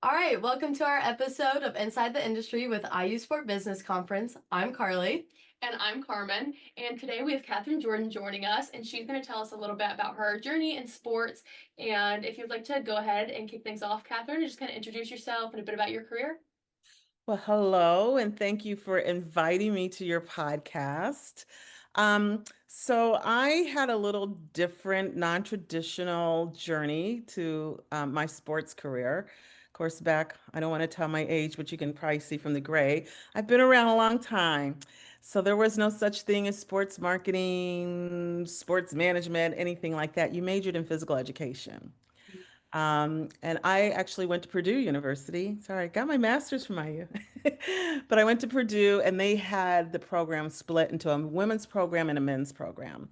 All right, welcome to our episode of Inside the Industry with IU Sport Business Conference. I'm Carly. And I'm Carmen. And today we have Kathryn Jordan joining us, and she's going to tell us a little bit about her journey in sports. And if you'd like to go ahead and kick things off, Kathryn, and just kind of introduce yourself and a bit about your career. Well, hello, and thank you for inviting me to your podcast. So I had a little different, non-traditional journey to my sports career. Of course, I don't want to tell my age, but you can probably see from the gray. I've been around a long time. So there was no such thing as sports marketing, sports management, anything like that. You majored in physical education. And I actually went to Purdue University. Sorry, I got my master's from IU. But I went to Purdue and they had the program split into a women's program and a men's program.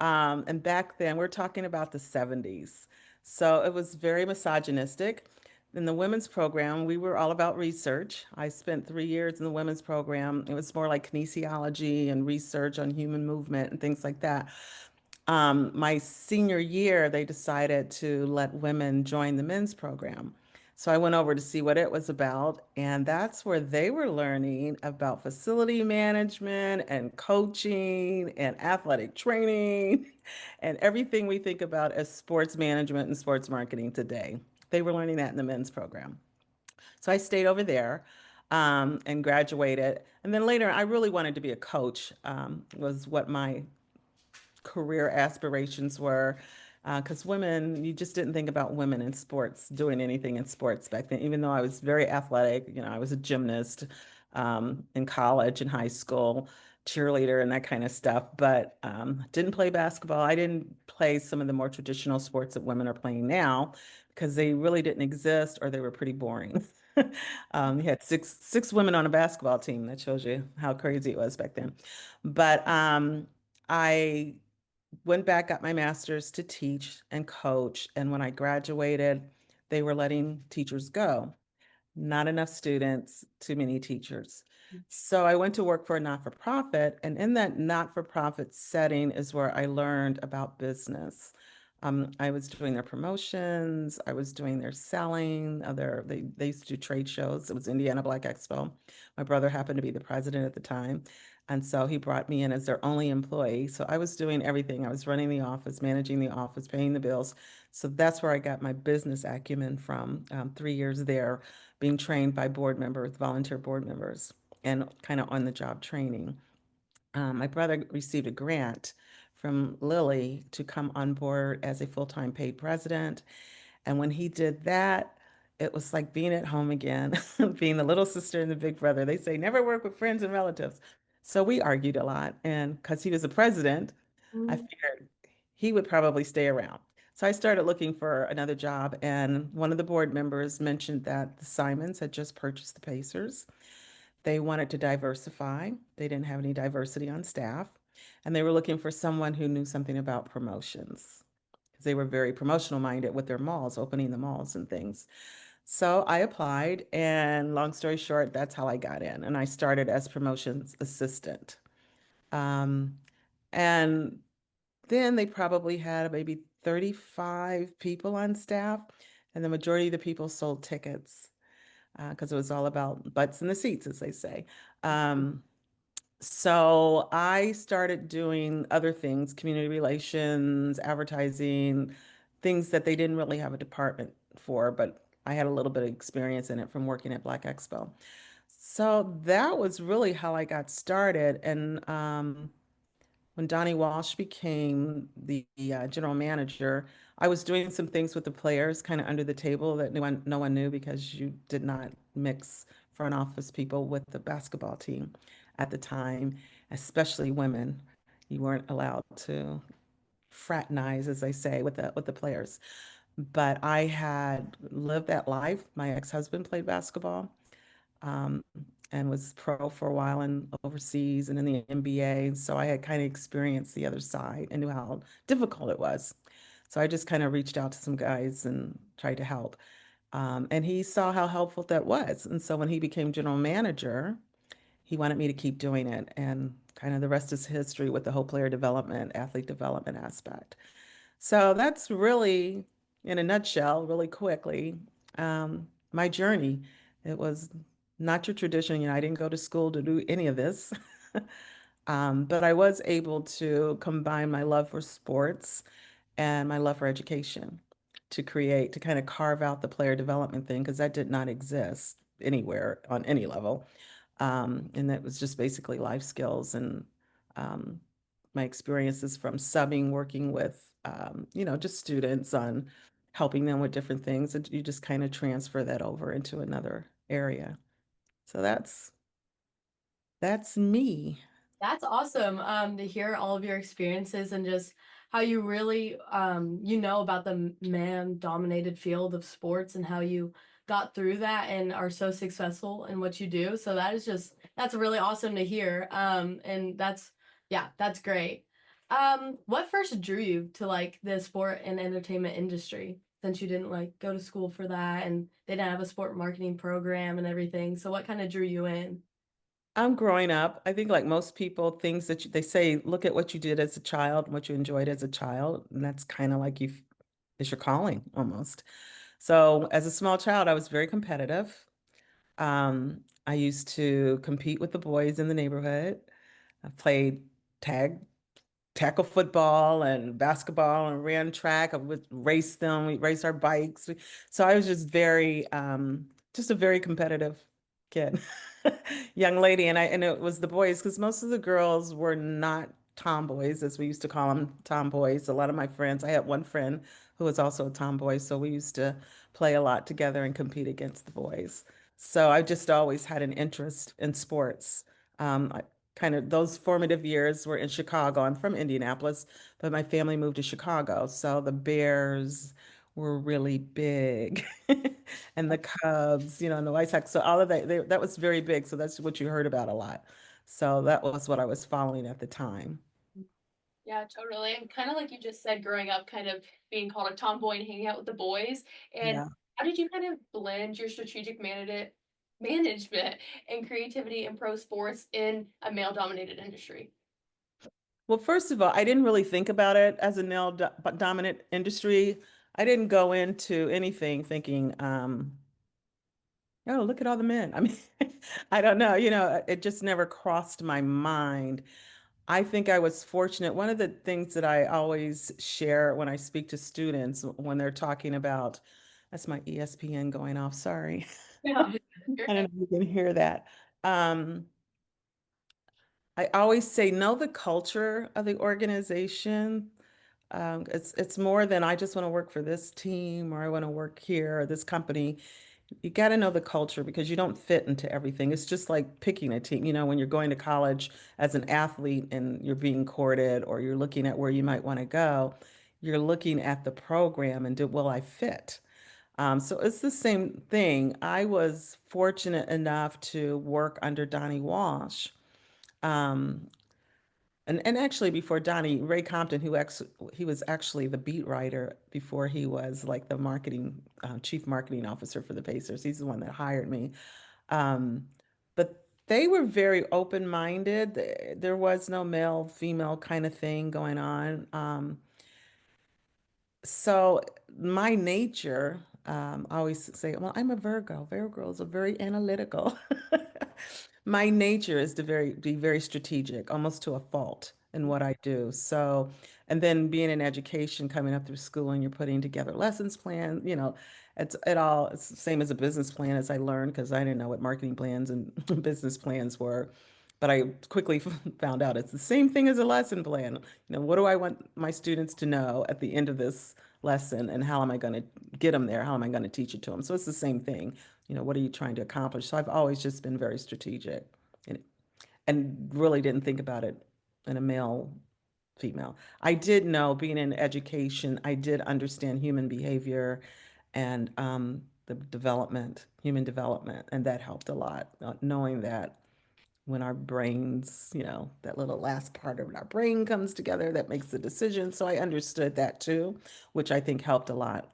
And back then, we're talking about the 70s. So it was very misogynistic. In the women's program, we were all about research. I spent 3 years in the women's program. It was more like kinesiology and research on human movement and things like that. My senior year, they decided to let women join the men's program. So I went over to see what it was about, and that's where they were learning about facility management and coaching and athletic training and everything we think about as sports management and sports marketing today. They were learning that in the men's program. So I stayed over there and graduated. And then later, I really wanted to be a coach, was what my career aspirations were. Because women, you just didn't think about women in sports, doing anything in sports back then, even though I was very athletic. I was a gymnast in college and high school, cheerleader and that kind of stuff, but didn't play basketball. I didn't play some of the more traditional sports that women are playing now because they really didn't exist or they were pretty boring. You had six women on a basketball team. That shows you how crazy it was back then. But I went back, got my master's to teach and coach. And when I graduated, they were letting teachers go. Not enough students, too many teachers. So I went to work for a not-for-profit. And in that not-for-profit setting is where I learned about business. I was doing their promotions, I was doing their selling, they used to do trade shows. It was Indiana Black Expo. My brother happened to be the president at the time. And so he brought me in as their only employee. So I was doing everything. I was running the office, managing the office, paying the bills. So that's where I got my business acumen from, 3 years there, being trained by board members, volunteer board members, and kind of on the job training. My brother received a grant from Lilly to come on board as a full-time paid president. And when he did that, it was like being at home again, being the little sister and the big brother. They say never work with friends and relatives. So we argued a lot. And because he was the president, I figured he would probably stay around. So I started looking for another job. And one of the board members mentioned that the Simons had just purchased the Pacers. They wanted to diversify. They didn't have any diversity on staff. And they were looking for someone who knew something about promotions because they were very promotional minded with their malls, opening the malls and things. So I applied, and long story short, that's how I got in. And I started as promotions assistant. Um, and then they probably had maybe 35 people on staff, and the majority of the people sold tickets because it was all about butts in the seats, as they say. Um, so I started doing other things, community relations, advertising, things that they didn't really have a department for, but I had a little bit of experience in it from working at Black Expo. So that was really how I got started. And when Donnie Walsh became the general manager, I was doing some things with the players kind of under the table that no one knew because you did not mix front office people with the basketball team at the time, especially women. You weren't allowed to fraternize, as they say, with the players. But I had lived that life. My ex-husband played basketball um, and was pro for a while and overseas and in the NBA. So I had kind of experienced the other side and knew how difficult it was. So I just kind of reached out to some guys and tried to help. And he saw how helpful that was. And so when he became general manager, he wanted me to keep doing it. And kind of the rest is history with the whole player development, athlete development aspect. So that's really, in a nutshell, really quickly, um, my journey. It was not your tradition. I didn't go to school to do any of this. But I was able to combine my love for sports and my love for education to kind of carve out the player development thing because that did not exist anywhere on any level. And that was just basically life skills and um, my experiences from subbing, working with, just students on helping them with different things. And you just kind of transfer that over into another area. So that's me. That's awesome to hear all of your experiences and just how you really about the man-dominated field of sports and how you got through that and are so successful in what you do. So that's really awesome to hear. And that's great. What first drew you to like the sport and entertainment industry since you didn't like go to school for that and they didn't have a sport marketing program and everything? So what kind of drew you in? I'm growing up. I think like most people, things that they say, look at what you did as a child, what you enjoyed as a child, and that's kind of like it's your calling almost. So as a small child, I was very competitive. I used to compete with the boys in the neighborhood. I played tag tackle football and basketball and ran track. I would race them. We race our bikes. So I was just a very competitive kid, young lady. And it was the boys because most of the girls were not tomboys, as we used to call them, tomboys. A lot of my friends, I had one friend who was also a tomboy, so we used to play a lot together and compete against the boys. So I just always had an interest in sports. I kind of those formative years were in Chicago. I'm from Indianapolis, but my family moved to Chicago. So the Bears were really big and the Cubs, and the White Sox. So all of that, that was very big. So that's what you heard about a lot. So that was what I was following at the time. Yeah, totally. And kind of like you just said, growing up, kind of being called a tomboy and hanging out with the boys. And Yeah. how did you kind of blend your strategic management and creativity in pro sports in a male-dominated industry? Well, first of all, I didn't really think about it as a dominant industry. I didn't go into anything thinking, oh, look at all the men. I mean, I don't know, it just never crossed my mind. I think I was fortunate. One of the things that I always share when I speak to students when they're talking about, that's my ESPN going off, sorry. Yeah. I don't know if you can hear that. Um, I always say, know the culture of the organization. It's more than I just want to work for this team or I want to work here or this company. You got to know the culture because you don't fit into everything. It's just like picking a team. When you're going to college as an athlete and you're being courted or you're looking at where you might want to go, you're looking at the program and will I fit? So it's the same thing. I was fortunate enough to work under Donnie Walsh. Um, and actually before Donnie, Ray Compton, he was actually the beat writer before he was like the chief marketing officer for the Pacers. He's the one that hired me. Um, but they were very open-minded. There was no male, female kind of thing going on. So my nature, I always say, well, I'm a Virgo. Virgos are very analytical. My nature is to be very strategic, almost to a fault in what I do. So, and then being in education, coming up through school, and you're putting together lessons plan, it's the same as a business plan as I learned because I didn't know what marketing plans and business plans were. But I quickly found out it's the same thing as a lesson plan. What do I want my students to know at the end of this lesson, and how am I going to get them there? How am I going to teach it to them? So it's the same thing. What are you trying to accomplish? So I've always just been very strategic and, and really didn't think about it in a male, female. I did know being in education, I did understand human behavior and the human development, and that helped a lot, knowing that when our brains, that little last part of our brain comes together, that makes the decision. So I understood that too, which I think helped a lot.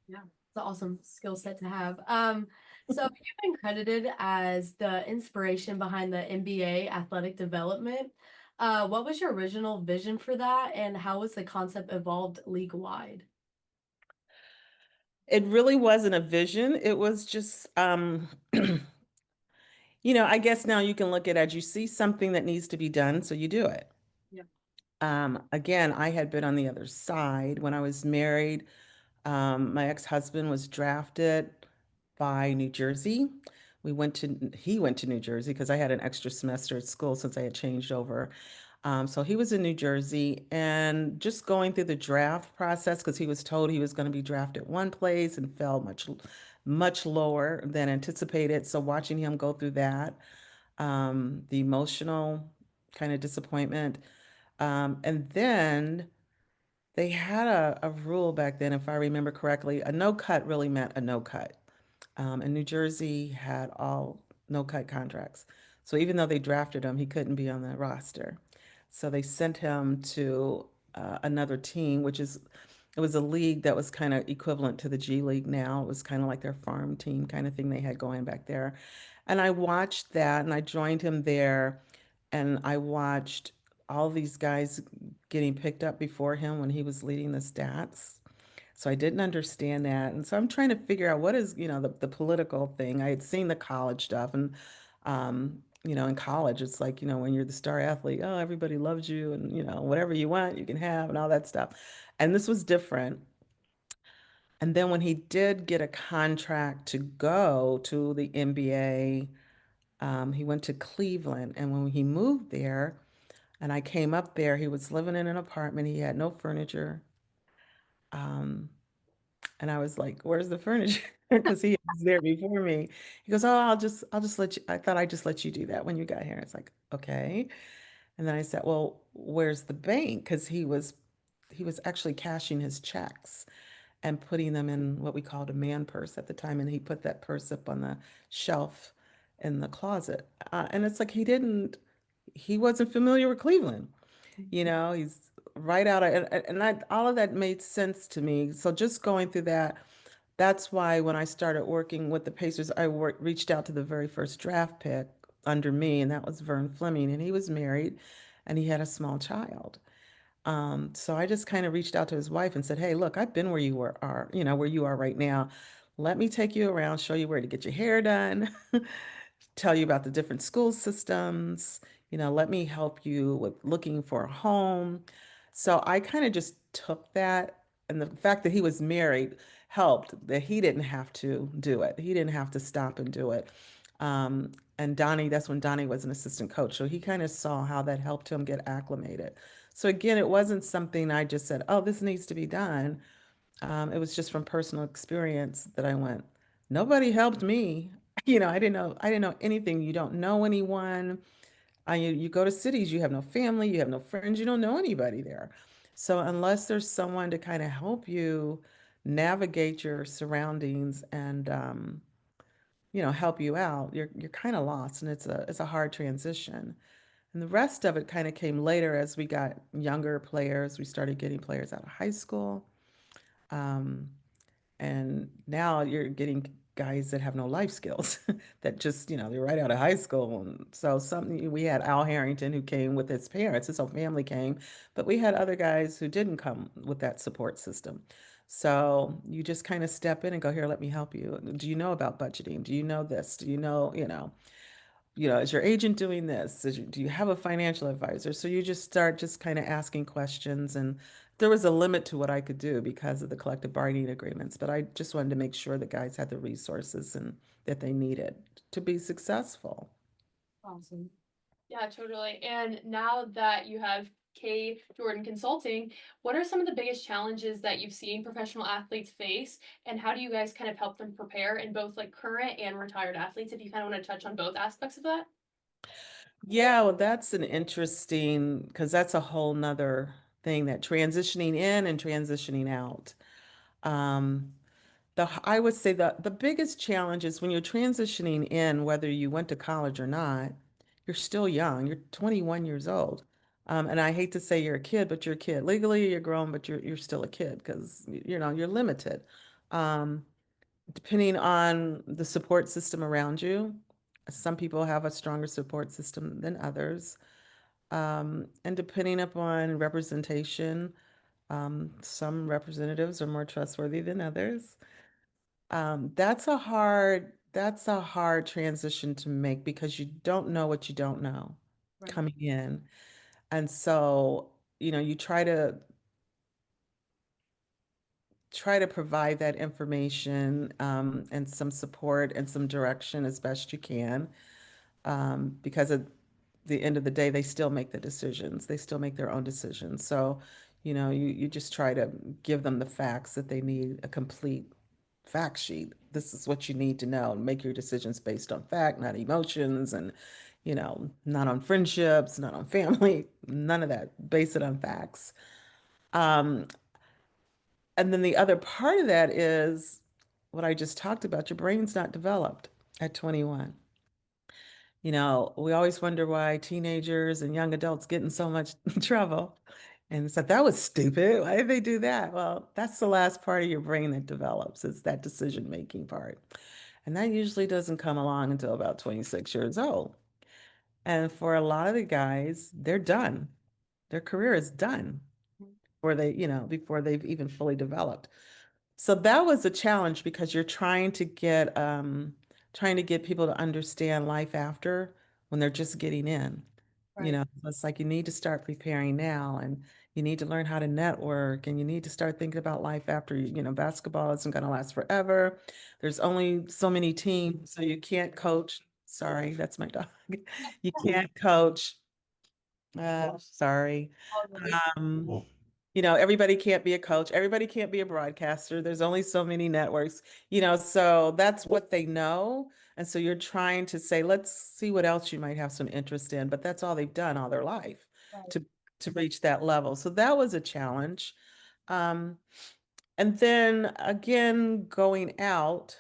Yeah, it's an awesome skill set to have. So you've been credited as the inspiration behind the NBA athletic development. What was your original vision for that, and how was the concept evolved league wide? It really wasn't a vision. It was just, I guess now you can look at it as you see something that needs to be done, so you do it. Yeah. Again, I had been on the other side when I was married. My ex-husband was drafted by New Jersey. He went to New Jersey because I had an extra semester at school since I had changed over. So he was in New Jersey and just going through the draft process because he was told he was going to be drafted one place and fell much lower than anticipated. So watching him go through that, the emotional kind of disappointment. And then they had a rule back then, if I remember correctly, a no cut really meant a no cut. And New Jersey had all no cut contracts. So even though they drafted him, he couldn't be on the roster. So they sent him to another team, it was a league that was kind of equivalent to the G League now. It was kind of like their farm team kind of thing they had going back there. And I watched that and I joined him there and I watched all these guys getting picked up before him when he was leading the stats. So I didn't understand that. And so I'm trying to figure out what is, the political thing. I had seen the college stuff and in college it's like, when you're the star athlete, oh, everybody loves you and, whatever you want, you can have and all that stuff. And this was different. And then when he did get a contract to go to the NBA, he went to Cleveland. And when he moved there, and I came up there, he was living in an apartment. He had no furniture. Um, and I was like, "Where's the furniture?" Because he was there before me. He goes, "Oh, I'll just let you. I thought I'd just let you do that when you got here." It's like, okay. And then I said, "Well, where's the bank?" Because he was actually cashing his checks and putting them in what we called a man purse at the time, and he put that purse up on the shelf in the closet. And it's like he wasn't familiar with Cleveland. He's right out of, all of that made sense to me. So just going through that, that's why when I started working with the Pacers, reached out to the very first draft pick under me, and that was Vern Fleming, and he was married and he had a small child. So I just kind of reached out to his wife and said, "Hey, look, I've been where you are right now. Let me take you around, show you where to get your hair done, tell you about the different school systems, let me help you with looking for a home." So I kind of just took that, and the fact that he was married helped that he didn't have to do it. He didn't have to stop and do it. And that's when Donnie was an assistant coach. So he kind of saw how that helped him get acclimated. So again, it wasn't something I just said, "Oh, this needs to be done." It was just from personal experience that I went, nobody helped me. I didn't know anything. You don't know anyone. You go to cities, you have no family, you have no friends, you don't know anybody there. So unless there's someone to kind of help you navigate your surroundings and help you out, you're kind of lost, and it's a hard transition. And the rest of it kind of came later as we got younger players. We started getting players out of high school. Um, and now you're getting guys that have no life skills that just, they're right out of high school. And so we had Al Harrington who came with his parents, his whole family came, but we had other guys who didn't come with that support system. So you just kind of step in and go, "Here, let me help you. Do you know about budgeting? Do you know this? Do is your agent doing this? Do you have a financial advisor?" So you just start just kind of asking questions. And there was a limit to what I could do because of the collective bargaining agreements, but I just wanted to make sure the guys had the resources and that they needed to be successful. Awesome. Yeah, totally. And now that you have K Jordan Consulting, what are some of the biggest challenges that you've seen professional athletes face, and how do you guys kind of help them prepare in both like current and retired athletes? If you kind of want to touch on both aspects of that. Yeah, well, that's an interesting, because that's a whole nother thing, that transitioning in and transitioning out. Um, I would say the biggest challenge is when you're transitioning in, whether you went to college or not, you're still young. You're 21 years old. And I hate to say you're a kid, but you're a kid. Legally, you're grown, but you're still a kid because you're limited. Um, Depending on the support system around you, some people have a stronger support system than others. And depending upon representation, some representatives are more trustworthy than others. That's a hard transition to make because you don't know what you don't know Right. coming in. And so, you try to provide that information, and some support and some direction as best you can, because at the end of the day, they still make the decisions. They still make their own decisions. So, you just try to give them the facts that they need, a complete fact sheet. This is what you need to know. Make your decisions based on fact, not emotions, and, not on friendships, not on family, none of that. Base it on facts. Um, and then the other part of that is what I just talked about. Your brain's not developed at 21. We always wonder why teenagers and young adults get in so much trouble. And it's like, that was stupid. Why did they do that? Well, that's the last part of your brain that develops. It's that decision-making part. And that usually doesn't come along until about 26 years old. And for a lot of the guys, they're done. Their career is done before they've even fully developed. So that was a challenge because you're trying to get people to understand life after when they're just getting in. Right. It's like you need to start preparing now, and you need to learn how to network, and you need to start thinking about life after. Basketball isn't going to last forever. There's only so many teams, so you can't coach. Sorry, that's my dog. You can't coach. Sorry. All good. Everybody can't be a coach. Everybody can't be a broadcaster. There's only so many networks, so that's what they know. And so you're trying to say, let's see what else you might have some interest in. But that's all they've done all their life Right. to reach that level. So that was a challenge. Um, and then again, going out,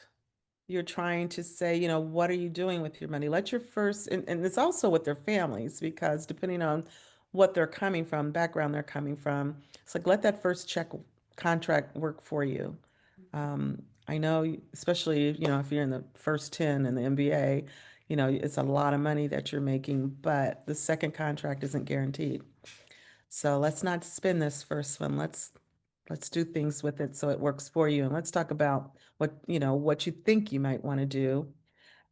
you're trying to say, what are you doing with your money? Let your first, and it's also with their families, because depending on what they're coming from, background they're coming from, it's like, let that first check contract work for you. I know, especially, if you're in the first 10 in the NBA, it's a lot of money that you're making, but the second contract isn't guaranteed. So let's not spin this first one. Let's do things with it so it works for you. And let's talk about what you think you might want to do.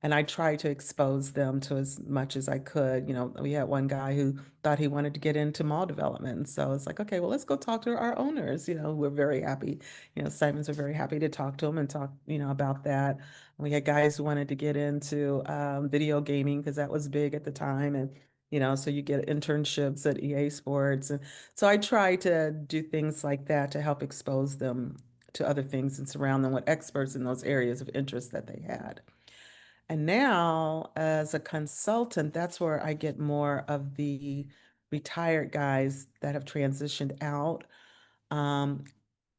And I tried to expose them to as much as I could. We had one guy who thought he wanted to get into mall development. And so it's like, okay, well, let's go talk to our owners. We're very happy. Simons are very happy to talk to them and talk, about that. We had guys who wanted to get into video gaming because that was big at the time. And, so you get internships at EA Sports. And so I try to do things like that to help expose them to other things and surround them with experts in those areas of interest that they had. And now, as a consultant, that's where I get more of the retired guys that have transitioned out. Um,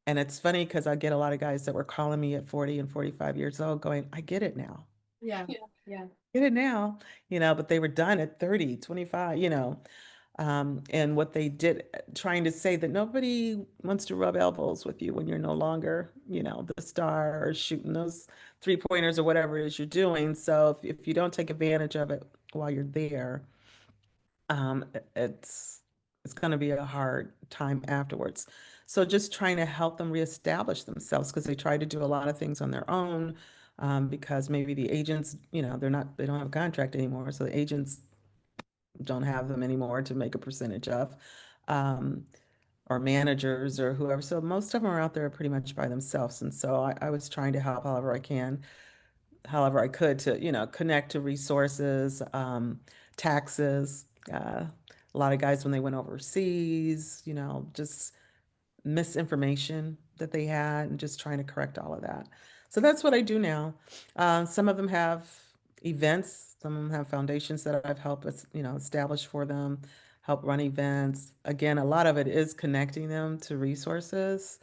and it's funny because I get a lot of guys that were calling me at 40 and 45 years old going, I get it now. Yeah. Yeah. Yeah. Get it now, but they were done at 30, 25, and what they did, trying to say that nobody wants to rub elbows with you when you're no longer, the star or shooting those 3-pointers or whatever it is you're doing. So if you don't take advantage of it while you're there, it's going to be a hard time afterwards. So just trying to help them reestablish themselves because they try to do a lot of things on their own, because maybe the agents, they don't have a contract anymore. So the agents don't have them anymore to make a percentage of, um, or managers or whoever. So most of them are out there pretty much by themselves. And so I was trying to help however I could to, connect to resources, taxes. A lot of guys when they went overseas, just misinformation that they had and just trying to correct all of that. So that's what I do now. Some of them have events, some of them have foundations that I've helped establish for them, help run events. Again, a lot of it is connecting them to resources,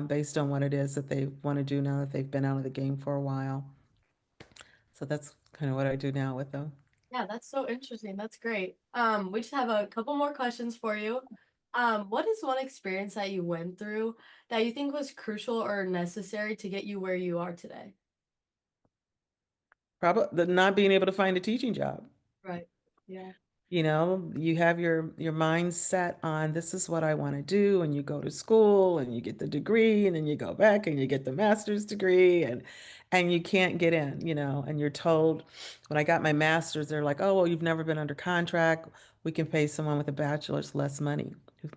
based on what it is that they want to do now that they've been out of the game for a while. So that's kind of what I do now with them. Yeah, that's so interesting. That's great. We just have a couple more questions for you. What is one experience that you went through that you think was crucial or necessary to get you where you are today? Probably the not being able to find a teaching job. Right. Yeah. You know, you have your mind set on this is what I want to do, and you go to school and you get the degree, and then you go back and you get the master's degree, and you can't get in, you know, and you're told when I got my master's, they're like, oh, well, you've never been under contract. We can pay someone with a bachelor's less money,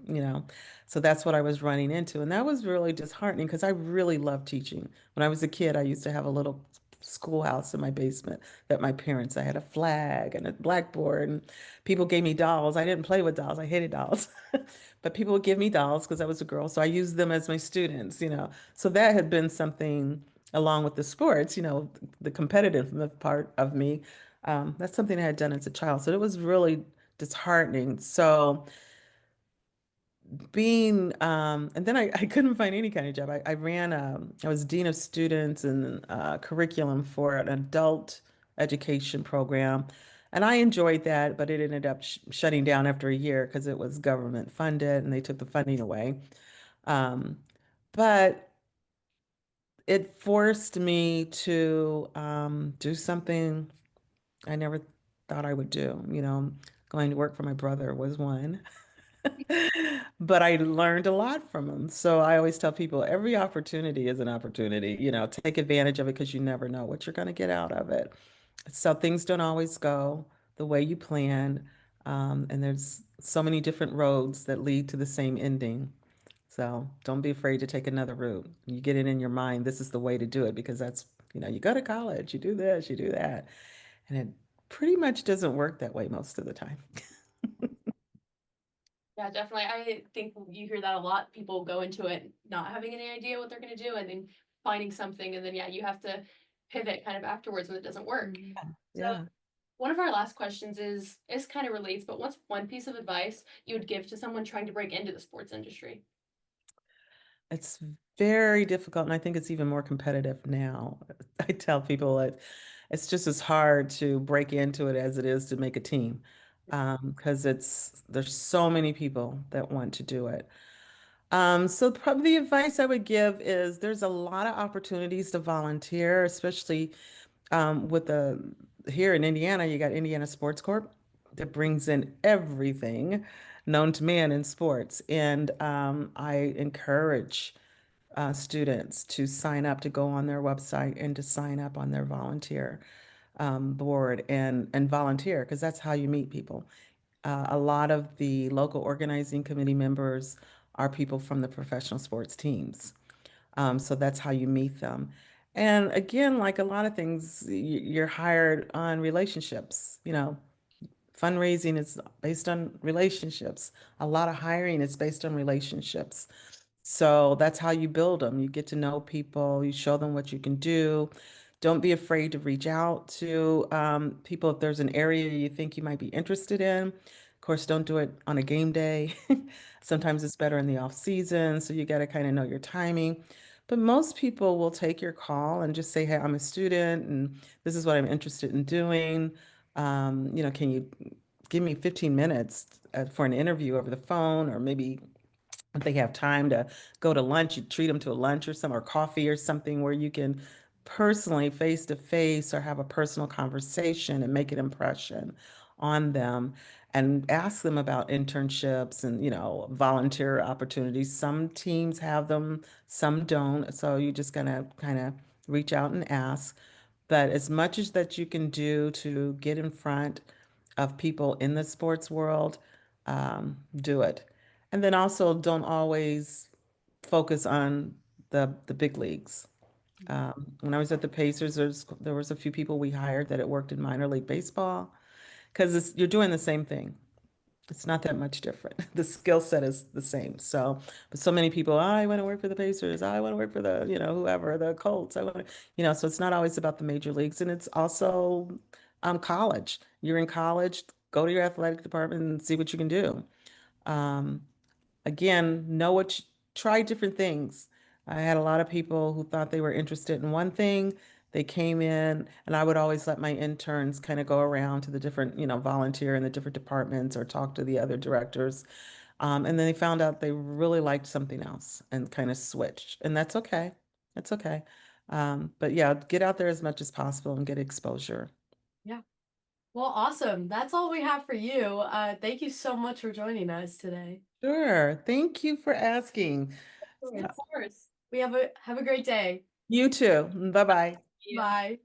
you know. So that's what I was running into. And that was really disheartening because I really loved teaching. When I was a kid, I used to have a little schoolhouse in my basement that my parents, I had a flag and a blackboard, and people gave me dolls. I didn't play with dolls. I hated dolls. But people would give me dolls because I was a girl. So I used them as my students, you know. So that had been something along with the sports, you know, the competitive part of me. That's something I had done as a child. So it was really disheartening. So and then I couldn't find any kind of job. I ran, I was dean of students and curriculum for an adult education program. And I enjoyed that, but it ended up shutting down after a year because it was government funded and they took the funding away. Um, but it forced me to do something I never thought I would do. You know, going to work for my brother was one. But I learned a lot from them. So I always tell people every opportunity is an opportunity. You know, take advantage of it because you never know what you're going to get out of it. So things don't always go the way you plan. And there's so many different roads that lead to the same ending. So don't be afraid to take another route. You get it in your mind, this is the way to do it because that's, you know, you go to college, you do this, you do that. And it pretty much doesn't work that way most of the time. Yeah, definitely. I think you hear that a lot. People go into it not having any idea what they're going to do and then finding something. And then, yeah, you have to pivot kind of afterwards when it doesn't work. So, Yeah. one of our last questions is kind of relates, but what's one piece of advice you would give to someone trying to break into the sports industry? It's very difficult, and I think it's even more competitive now. I tell people it's just as hard to break into it as it is to make a team, because there's so many people that want to do it. So probably the advice I would give is there's a lot of opportunities to volunteer, especially with the here in Indiana, you got Indiana Sports Corp that brings in everything known to man in sports, and I encourage students to sign up to go on their website and to sign up on their volunteer board and volunteer because that's how you meet people. A lot of the local organizing committee members are people from the professional sports teams. So that's how you meet them. And again, like a lot of things, you're hired on relationships. You know, fundraising is based on relationships. A lot of hiring is based on relationships. So that's how you build them. You get to know people, you show them what you can do. Don't be afraid to reach out to people if there's an area you think you might be interested in. Of course, don't do it on a game day. Sometimes it's better in the off season, so you got to kind of know your timing. But most people will take your call and just say, "Hey, I'm a student, and this is what I'm interested in doing. You know, can you give me 15 minutes for an interview over the phone, or maybe if they have time to go to lunch, you treat them to a lunch or some or coffee or something where you can personally face to face or have a personal conversation and make an impression on them and ask them about internships and, you know, volunteer opportunities. Some teams have them, some don't. So you just gonna kind of reach out and ask. But as much as that you can do to get in front of people in the sports world, do it. And then also don't always focus on the big leagues. When I was at the Pacers, there was a few people we hired that had worked in minor league baseball because you're doing the same thing. It's not that much different. The skill set is the same. So, but so many people, "Oh, I want to work for the Pacers. I want to work for the, you know, whoever, the Colts. I want to, you know, so it's not always about the major leagues. And it's also college. You're in college, go to your athletic department and see what you can do. Um, Again, try different things. I had a lot of people who thought they were interested in one thing. They came in, and I would always let my interns kind of go around to the different, you know, volunteer in the different departments or talk to the other directors. And then they found out they really liked something else and kind of switched. And that's okay. That's okay. But yeah, get out there as much as possible and get exposure. Yeah. Well, awesome. That's all we have for you. Thank you so much for joining us today. Sure. Thank you for asking. Of So, Of course. We have a great day. you too. Bye-bye. Yeah. Bye.